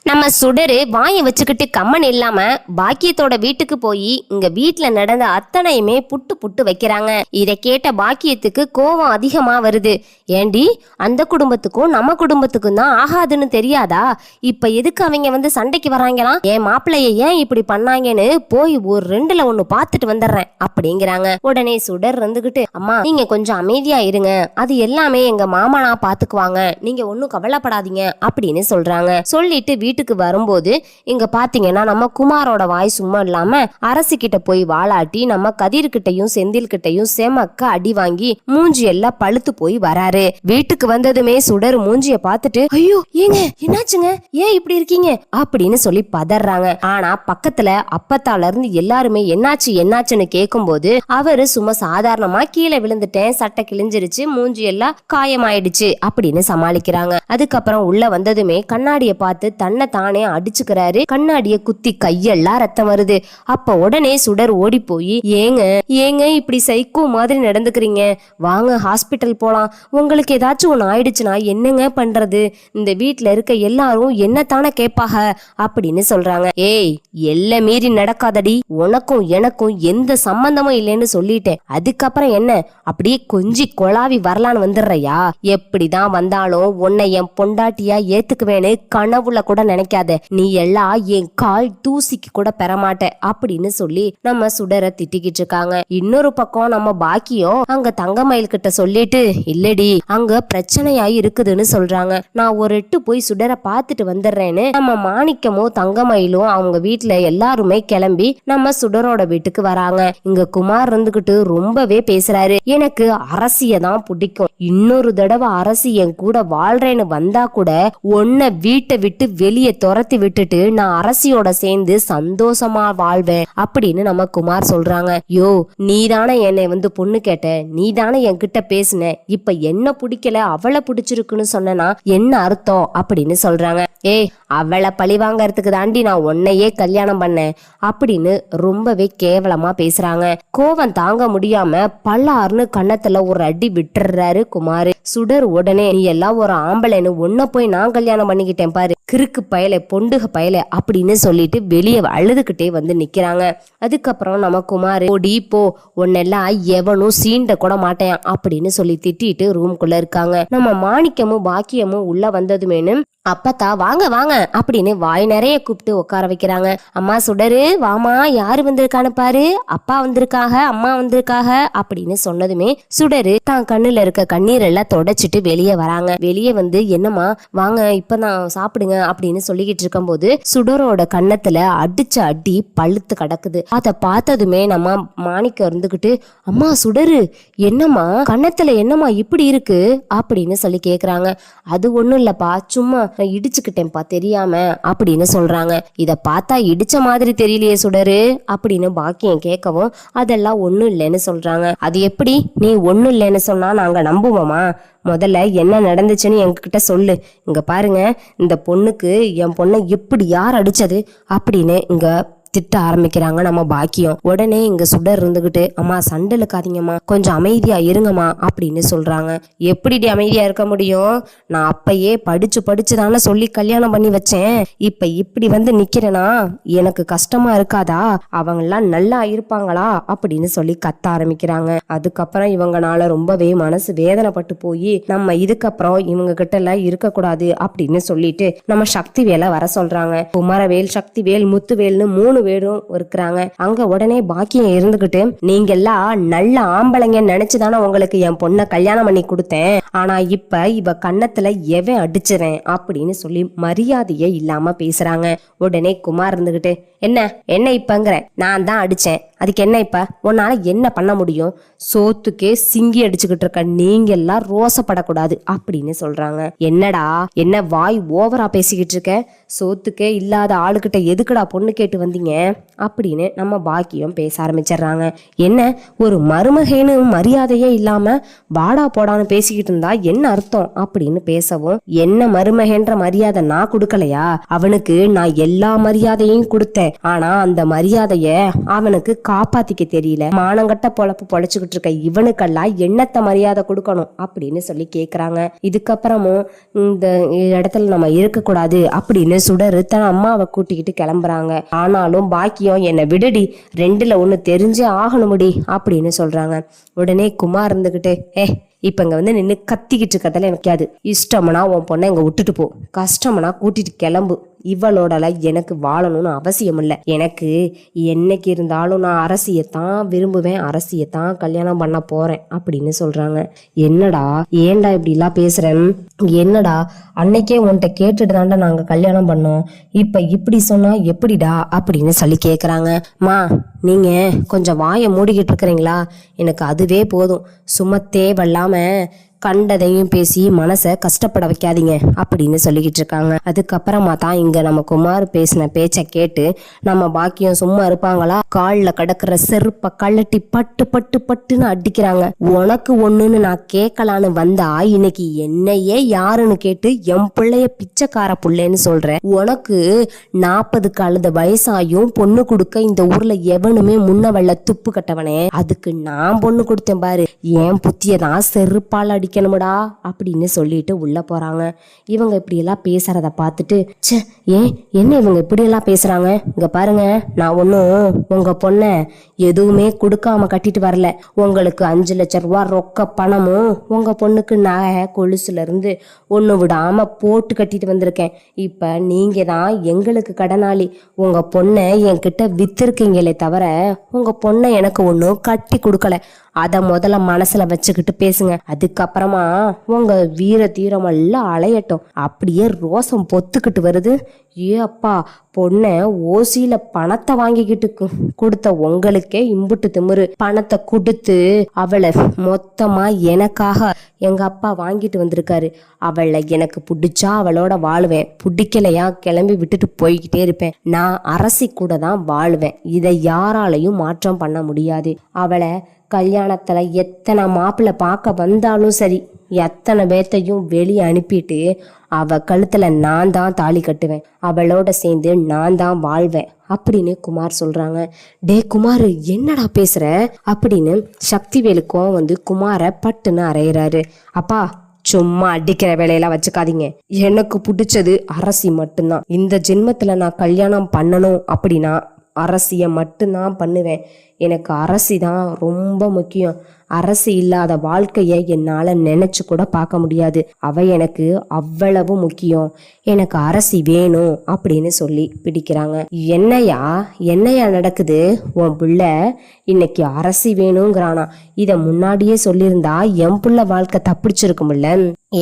நம்ம சுடரு வாயை வச்சுக்கிட்டு கம்மன் இல்லாம பாக்கியத்தோட வீட்டுக்கு போய் இங்க வீட்டுல நடந்த அத்தனையுமே புட்டு புட்டு வைக்கிறாங்க. இதை கேட்ட பாக்கியத்துக்கு கோபம் அதிகமா வருது. ஏண்டி, அந்த குடும்பத்துக்கும் நம்ம குடும்பத்துக்கும் தான் ஆகாதுன்னு தெரியாதா? இப்ப எதுக்கு அவங்க சண்டைக்கு வராங்களாம்? என் மாப்பிள்ளைய ஏன் இப்படி பண்ணாங்கன்னு போய் ஒரு 2ல 1 பார்த்துட்டு வந்துடுறேன் அப்படிங்கிறாங்க. உடனே சுடர் இருந்துகிட்டு, அம்மா நீங்க கொஞ்சம் அமைதியா இருங்க, அது எல்லாமே எங்க மாமனா பாத்துக்குவாங்க, நீங்க ஒன்னும் கவலைப்படாதீங்க அப்படின்னு சொல்றாங்க. சொல்லிட்டு வீட்டுக்கு வரும்போது இங்க பாத்தீங்கன்னா நம்ம குமாரோட வாய் சும்மா இல்லாம அரசு கிட்ட போய் வாலாட்டி நம்ம கதிர்கிட்டையும் செந்தில் கிட்டையும் செமக்க அடி வாங்கி மூஞ்சி எல்லாம் பழுத்து போய் வராரு. வீட்டுக்கு வந்ததுமே சுடர் மூஞ்சிய பார்த்துட்டு, ஐயோ ஏங்க என்னாச்சுங்க, ஏன் இப்படி இருக்கீங்க அப்படின்னு சொல்லி பதறாங்க. ஆனா பக்கத்துல அப்பத்தால இருந்து எல்லாருமே என்னாச்சு என்னாச்சுன்னு கேட்கும் போது அவரு சும்மா சாதாரணமா கீழே விழுந்துட்டேன், சட்டை கிழிஞ்சிருச்சு, மூஞ்சி எல்லாம் காயமாயிடுச்சு அப்படின்னு சமாளிக்கிறாங்க. அதுக்கப்புறம் உள்ள வந்ததுமே கண்ணாடிய பார்த்து தன்னை தானே அடிச்சுக்கிறாரு. கண்ணாடிய குத்தி கையெல்லாம் ரத்தம் வருது. அப்ப உடனே சுடர் ஓடி போய், ஏங்க ஏங்க இப்படி சைக்கோ மாதிரி நடந்துக்கிறீங்க, வாங்க ஹாஸ்பிட்டல் போலாம், உங்களுக்கு ஏதாச்சும் ஒண்ணு ஆயிடுச்சுன்னா என்னங்க பண்றது, இந்த வீட்டுல இருக்க எல்லாரும் என்னத்தானே கேட்பாக அப்படின்னு சொல்றாங்க. ஏய், எல்லை மீறி நடக்காதடி, உனக்கும் எனக்கும் எந்த சம்பந்தமும் இல்லைன்னு சொல்லிட்டேன், அதுக்கப்புறம் என்ன அப்படியே கொஞ்சி கொலாவி வரலான்னு வந்துடுறையா? எப்படிதான் வந்தாலும் உன்னை என் பொண்டாட்டியா ஏத்துக்குவேன்னு கனவுல கூட நினைக்காத, நீ எல்லாம் என் கால் தூசிக்கு கூட பெறமாட்ட அப்படின்னு சொல்லி நம்ம சுடரை திட்டிக்கிட்டு இருக்காங்க. இன்னொரு பக்கம் நம்ம பாக்கியம் அங்க தங்கமயில் கிட்ட சொல்லிட்டு, இல்லடி அங்க பிரச்சனையாயி இருக்குதுன்னு சொல்றாங்க, நான் ஒரு எட்டு போய் சுடரை பார்த்துட்டு வந்துடுறேன்னு நம்ம மாணிக்கமும் தங்கமயிலும் அவங்க வீட்டுல எல்லாருமே கிளம்பி நம்ம சுடரோட வீட்டுக்கு வராங்க. இங்க குமார் இருந்துகிட்டு ரொம்பவே பேசுறாரு. எனக்கு அரசிய தான் பிடிக்கும், இன்னொரு தடவை அரசி என் கூட வாழ்றேன்னு வந்தா கூட உன்னை வீட்டை விட்டு வெளியே துரத்தி விட்டுட்டு நான் அரசியோட சேர்ந்து சந்தோஷமா வாழ்வேன் அப்படின்னு நம்ம குமார் சொல்றாங்க. யோ, நீதானே என்னை பொண்ணு கேட்ட, நீதானே என்கிட்ட பேசுன, இப்ப என்ன பிடிக்கல அவளை பிடிச்சிருக்குன்னு சொன்னா என்ன அர்த்தம் அப்படின்னு சொல்றாங்க. ஏய், அவளை பழி வாங்கறதுக்கு தாண்டி நான் உன்னையே கல்யாணம் பண்ணேன் அப்படின்னு ரொம்பவே கேவலமா பேசுறாங்க. கோவம் தாங்க முடியாம பல்லார்னு கண்ணத்துல ஒரு அடி விட்டுறாரு குமார். சுடர் உடனே, நீ எல்லாம் ஒரு ஆம்பளைன்னு உன்ன போய் நான் கல்யாணம் பண்ணிக்கிட்டேன் பாரு, கிறுக்கு பயல பொண்டுக பயல அப்படின்னு சொல்லிட்டு வெளியே அழுதுகிட்டே வந்து நிக்கிறாங்க. அதுக்கப்புறம் நம்ம குமார், ஓடி போ, உன்னெல்லாம் எவனும் சீண்ட கூட மாட்டேன் அப்படின்னு சொல்லி திட்டிட்டு ரூம்குள்ள இருக்காங்க. நம்ம மாணிக்கமும் பாக்கியமும் உள்ள வந்ததுமேனு அப்பத்தா வாங்க வாங்க அப்படின்னு வாய் நிறைய கூப்பிட்டு உட்கார வைக்கிறாங்க. அம்மா சுடரு வாமா, யாரு வந்திருக்கான்னு பாரு, அப்பா வந்திருக்காக, அம்மா வந்திருக்காக அப்படின்னு சொன்னதுமே சுடரு தான் கண்ணுல இருக்க கண்ணீர் எல்லாம் தொடச்சிட்டு வெளியே வராங்க. வெளியே வந்து, என்னம்மா வாங்க இப்பதான் சாப்பிடுங்க அப்படின்னு சொல்லிக்கிட்டு இருக்கும் போது சுடரோட கண்ணத்துல அடிச்ச அடி பழுத்து கிடக்குது. அத பார்த்ததுமே நம்ம மாணிக்கம் இருந்துகிட்டு, அம்மா சுடரு என்னம்மா கண்ணத்துல என்னம்மா இப்படி இருக்கு அப்படின்னு சொல்லி கேக்குறாங்க. அது ஒண்ணும் இல்லப்பா, சும்மா இடிச்சுக்கிட்டேன்பா தெரியாம அப்படின்னு சொல்றாங்க. இத பார்த்தா இடிச்ச மாதிரி தெரியலையே சுடரு அப்படின்னு பாக்கியம் கேட்கவும், அதெல்லாம் ஒண்ணும் இல்லைன்னு சொல்றாங்க. அது எப்படி நீ ஒண்ணும் இல்லைன்னு சொன்னா நாங்க நம்புவோமா? முதல்ல என்ன நடந்துச்சுன்னு எங்ககிட்ட சொல்லு. இங்க பாருங்க, இந்த பொண்ணுக்கு என் பொண்ணை எப்படி யார் அடிச்சது அப்படின்னு இங்க திட்ட ஆரம்பிக்கிறாங்க நம்ம பாக்கியம். உடனே இங்க சுடர் இருந்துகிட்டு, அம்மா சண்டை இழுக்காதீங்கம்மா, கொஞ்சம் அமைதியா இருங்கம்மா அப்படின்னு சொல்றாங்க. எப்படி அமைதியா இருக்க முடியும்? நான் அப்பயே படிச்சு தானே சொல்லி கல்யாணம் பண்ணி வச்சேன், இப்ப இப்படி வந்து நிக்கிறேனா எனக்கு கஷ்டமா இருக்காதா? அவங்க எல்லாம் நல்லா இருப்பாங்களா அப்படின்னு சொல்லி கத்த ஆரம்பிக்கிறாங்க. அதுக்கப்புறம் இவங்கனால ரொம்பவே மனசு வேதனைப்பட்டு போய், நம்ம இதுக்கப்புறம் இவங்க கிட்ட எல்லாம் இருக்க கூடாது அப்படின்னு சொல்லிட்டு நம்ம சக்தி வேலை வர சொல்றாங்க. குமரவேல், சக்திவேல், முத்துவேல்னு 3 பேரும் இருக்கிறாங்க. அங்க உடனே பாக்கியம் இருந்துகிட்டு, நீங்க எல்லாம் நல்ல ஆம்பளைங்க நினைச்சுதானே உங்களுக்கு என் பொண்ணை கல்யாணம் பண்ணி கொடுத்தேன், ஆனா இப்ப இவ கண்ணத்துல எவன் அடிச்சுறேன் அப்படின்னு சொல்லி மரியாதையே இல்லாம பேசுறாங்க. உடனே குமார் இருந்துகிட்டு, என்ன இப்பங்கிற, நான் தான் அடிச்சேன், அதுக்கு என்ன இப்ப, உன்னால என்ன பண்ண முடியும், சோத்துக்கே சிங்கி அடிச்சுக்கிட்டு இருக்க, நீங்க எல்லாம் ரோசப்படக்கூடாது அப்படின்னு சொல்றாங்க. என்னடா என்ன வாய் ஓவரா பேசிக்கிட்டு இருக்க, சோத்துக்கே இல்லாத ஆளுகிட்ட எதுக்குடா பொண்ணு கேட்டு வந்தீங்க அப்படின்னு நம்ம பாக்கியம் பேச ஆரம்பிச்சிடுறாங்க. என்ன ஒரு மருமகேன்னு மரியாதையே இல்லாம வாடா போடான்னு பேசிக்கிட்டு இருந்தா என்ன அர்த்தம் அப்படின்னு பேசவும், என்ன மருமகேன்ற மரியாதை நான் கொடுக்கலையா, அவனுக்கு நான் எல்லா மரியாதையும் கொடுத்தேன், ஆனா அந்த மரியாதைய அவனுக்கு காப்பாத்திக்க தெரியல, மானங்கட்ட பொழப்பு பொழைச்சுக்கிட்டு இருக்க இவனுக்கெல்லாம் என்னத்த மரியாதை கொடுக்கணும் அப்படின்னு சொல்லி கேக்குறாங்க. இதுக்கப்புறமும் இந்த இடத்துல நம்ம இருக்கக்கூடாது அப்படின்னு சுடர் தன் அம்மாவை கூட்டிக்கிட்டு கிளம்புறாங்க. ஆனாலும் பாக்கியம் என்னை விடுடி, 2ல் 1 தெரிஞ்சே ஆகணுமுடி அப்படின்னு சொல்றாங்க. உடனே குமார் இருந்துகிட்டு இப்ப இங்க வந்து நின்று கத்திக்கிட்டு இருக்கறதால எனக்கு அது இஷ்டம்னா உன் பொண்ணை இங்க விட்டுட்டு போ, கஷ்டம்னா கூட்டிட்டு கிளம்பு, இவளோடல எனக்கு வாழணும்னு அவசியம் இல்லை. எனக்கு என்னைக்கு இருந்தாலும் நான் அரசியத்தான் விரும்புவேன், அரசியத்தான் கல்யாணம் பண்ண போறேன் அப்படின்னு சொல்றாங்க. என்னடா ஏன்டா இப்படி எல்லாம் பேசுறேன், என்னடா அன்னைக்கே உன்கிட்ட கேட்டுட்டு தாண்டா நாங்க கல்யாணம் பண்ணோம், இப்ப இப்படி சொன்னா எப்படிடா அப்படின்னு சொல்லி கேக்குறாங்க. மா நீங்க கொஞ்சம் வாயை மூடிக்கிட்டு இருக்கிறீங்களா, எனக்கு அதுவே போதும், சுமத்தே வல்லாம கண்டதையும் பேசி மனசை கஷ்டப்பட வைக்காதீங்க அப்படின்னு சொல்லிக்கிட்டு இருக்காங்க. அதுக்கப்புறமா தான் இங்க நம்ம குமார் பேசின பேச்சை கேட்டு நம்ம பாக்கியம் சும்மா இருப்பாங்களா, காலில் கிடக்குற செருப்பை கழட்டி பட்டு பட்டு பட்டுன்னு அடிக்கிறாங்க. உனக்கு ஒண்ணுன்னு நான் கேட்கலான்னு வந்தா இன்னைக்கு என்னையே யாருன்னு கேட்டு என் பிள்ளைய பிச்சைக்கார புள்ளைன்னு சொல்ற, உனக்கு 40 கழுத வயசாயும் பொண்ணு கொடுக்க இந்த ஊர்ல எவனுமே முன்ன வெள்ள துப்பு கட்டவனே, அதுக்கு நான் பொண்ணு கொடுத்தேன் பாரு, என் புத்தியதான் செருப்பால் அடி ணுமடா அப்படின்னு சொல்லிட்டு உள்ள போறாங்க. இவங்க இப்படி எல்லாம் பேசுறத பார்த்துட்டு என்ன இவங்க இப்படி எல்லாம் பேசுறாங்க, இங்க பாருங்க நான் ஒன்னும் உங்க பொண்ண எதுவுமே கொடுக்காம கட்டிட்டு வரல, உங்களுக்கு 5 லட்சம் ரூபாய் ரொக்க பணமும் உங்க பொண்ணுக்கு நகை கொலுசுல இருந்து ஒண்ணு விடாம போட்டு கட்டிட்டு வந்திருக்கேன். இப்ப நீங்க தான் எங்களுக்கு கடனாளி, உங்க பொண்ணை என்கிட்ட வித்திருக்கீங்களே தவிர உங்க பொண்ணை எனக்கு ஒன்னும் கட்டி கொடுக்கல, அத முதல்ல மனசுல வச்சுக்கிட்டு பேசுங்க. அதுக்கப்புறமா உங்க வீர தீரமெல்லாம் அலையட்டும். அப்படியே ரோசம் பொத்துக்கிட்டு வருது. ஏ அப்பா, பொண்ணை ஓசியில பணத்தை வாங்கிக்கிட்டு கொடுத்த உங்களுக்கே இம்புட்டு திமிரு, பணத்தை கொடுத்து அவளை மொத்தமா எனக்காக எங்க அப்பா வாங்கிட்டு வந்திருக்காரு, அவளை எனக்கு பிடிச்சா அவளோட வாழுவேன், பிடிக்கலையா கிளம்பி விட்டுட்டு போய்கிட்டே இருப்பேன், நான் அரசி கூட தான் வாழ்வேன், இதை யாராலையும் மாற்றம் பண்ண முடியாது. அவளை கல்யாணத்துல எத்தனை மாப்பிள்ளை பார்க்க வந்தாலும் சரி, எத்தனை பேர்த்தையும் வெளியே அனுப்பிட்டு அவ கழுத்துல நான் தான் தாலி கட்டுவேன், அவளோட சேர்ந்து நான் தான் வாழ்வேன் அப்படின்னு குமார் சொல்றாங்க. டே குமார் என்னடா பேசுற அப்படின்னு சக்திவேலுக்கும் வந்து குமார பட்டுன்னு அறையிறாரு. அப்பா சும்மா அடிக்கிற வேலையெல்லாம் வச்சுக்காதீங்க, எனக்கு பிடிச்சது அரசி மட்டும்தான், இந்த ஜென்மத்துல நான் கல்யாணம் பண்ணணும் அப்படின்னா அரசியை மட்டும்தான் பண்ணுவேன், எனக்கு அரசி தான் ரொம்ப முக்கியம், அரசி இல்லாத வாழ்க்கைய என்னால நினைச்சு கூட பார்க்க முடியாது, அவ எனக்கு அவ்வளவு முக்கியம், எனக்கு அரசி வேணும் அப்படின்னு சொல்லி பிடிக்கிறாங்க. என்னையா நடக்குது, உன் பிள்ளை இன்னைக்கு அரசி வேணுங்கிறானா, இத முன்னாடியே சொல்லியிருந்தா என் பிள்ளை வாழ்க்கை தப்பிச்சிருக்கும்ல,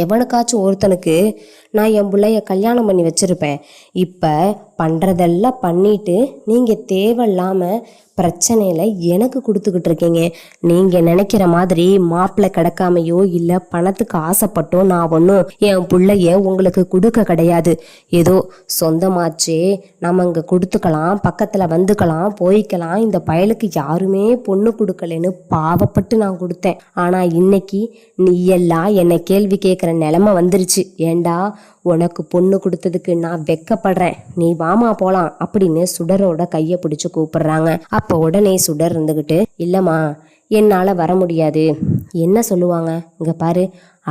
எவனுக்காச்சும் ஒருத்தனுக்கு நான் என் பிள்ளைய கல்யாணம் பண்ணி வச்சிருப்பேன், இப்ப பண்றதெல்லாம் பண்ணிட்டு நீங்க தேவையில்லாம பிரச்சனையில எனக்கு கொடுத்துக்கிட்டு இருக்கீங்க, நீங்க நினைக்கிற மாதிரி மாப்பிள்ளை கிடக்காமையோ இல்ல பணத்துக்கு ஆசைப்பட்டோ நான் ஒன்றும் என் பிள்ளைய உங்களுக்கு கொடுக்க கிடையாது, ஏதோ சொந்தமாச்சே நம்ம இங்க கொடுத்துக்கலாம், பக்கத்துல வந்துக்கலாம் போய்க்கலாம், இந்த பயலுக்கு யாருமே பொண்ணு கொடுக்கலன்னு பாவப்பட்டு நான் கொடுத்தேன், ஆனா இன்னைக்கு நீ எல்லாம் என்னை கேள்வி கேட்குற நிலைமை வந்துருச்சு, ஏண்டா உனக்கு பொண்ணு கொடுத்ததுக்கு நான் வெக்கப்படுறேன், நீ வாமா போலாம் அப்படின்னு சுடரோட கையை பிடிச்சு கூப்பிடுறாங்க. அப்போ உடனே சுடர் இருந்துகிட்டு இல்லம்மா என்னால வர முடியாது, என்ன சொல்லுவாங்க, இங்க பாரு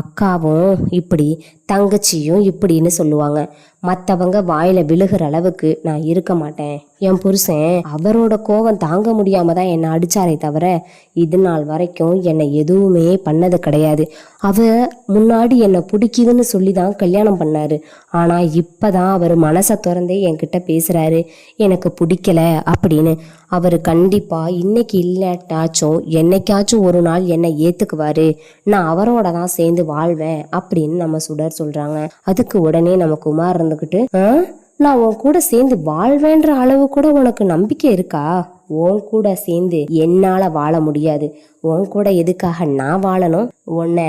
அக்காவும் இப்படி தங்கச்சியும் இப்படின்னு சொல்லுவாங்க, மற்றவங்க வாயில விழுகிற அளவுக்கு நான் இருக்க மாட்டேன், என் புருஷன் அவரோட கோவம் தாங்க முடியாம தான் என்னை அடிச்சாரே தவிர இது நாள் வரைக்கும் என்னை எதுவுமே பண்ணது கிடையாது, அவ முன்னாடி என்னை பிடிக்குதுன்னு சொல்லி தான் கல்யாணம் பண்ணாரு, ஆனா இப்பதான் அவர் மனசை திறந்தே என்கிட்ட பேசுறாரு எனக்கு பிடிக்கல அப்படின்னு, அவர் கண்டிப்பா இன்னைக்கு இல்லாட்டாச்சும் என்னைக்காச்சும் ஒரு நாள் என்னை ஏத்துக்குவாரு, நான் அவரோட தான் சேர்ந்து வாழ்வேன் அப்படின்னு நம்ம சுடர் சொல்றாங்க. அதுக்கு உடனே நம்ம குமார் இருந்துகிட்டு நான் உன் கூட சேர்ந்து வாழ்வேன்ற அளவு கூட உனக்கு நம்பிக்கை இருக்கா, உன் கூட சேர்ந்து என்னால வாழ முடியாது, உன் கூட எதுக்காக நான் வாழணும், உன்னை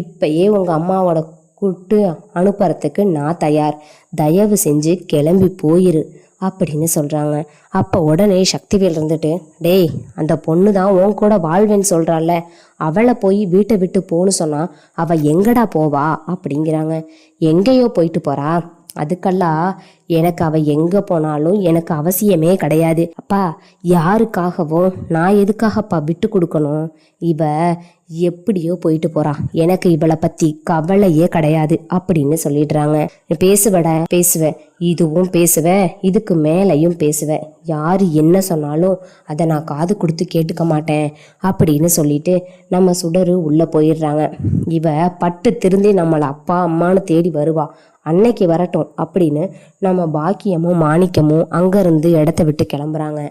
இப்பயே உங்க அம்மாவோட கூட்டு அனுப்புறதுக்கு நான் தயார், தயவு செஞ்சு கிளம்பி போயிரு அப்படின்னு சொல்றாங்க. அப்ப உடனே சக்திவேல் இருந்துட்டு டேய் அந்த பொண்ணு தான் உன் கூட வாழ்வேன்னு சொல்றாள், அவளை போய் வீட்டை விட்டு போன்னு சொன்னா அவ எங்கடா போவா அப்படிங்கிறாங்க. எங்கேயோ போயிட்டு போறா, அதுக்கெல்லாம் எனக்கு அவ எங்க போனாலும் எனக்கு அவசியமே கிடையாது. அப்பா, யாருக்காகவும் நான் எதுக்காகப்பா விட்டு கொடுக்கணும்? இவ எப்படியோ போயிட்டு போறா, எனக்கு இவளை பத்தி கவலையே கிடையாது அப்படின்னு சொல்லிடுறாங்க. பேசுவட பேசுவேன், இதுவும் பேசுவேன், இதுக்கு மேலையும் பேசுவேன். யாரு என்ன சொன்னாலும் அதை நான் காது கொடுத்து கேட்டுக்க மாட்டேன் அப்படின்னு சொல்லிட்டு நம்ம சுடரு உள்ள போயிடுறாங்க. இவ பட்டு திருந்தி நம்மளை அப்பா அம்மானு தேடி வருவா, அன்னைக்கு வரட்டும் அப்படின்னு நம்ம பாக்கியமும் மாணிக்கமும் அங்கிருந்து இடத்த விட்டு கிளம்புறாங்க.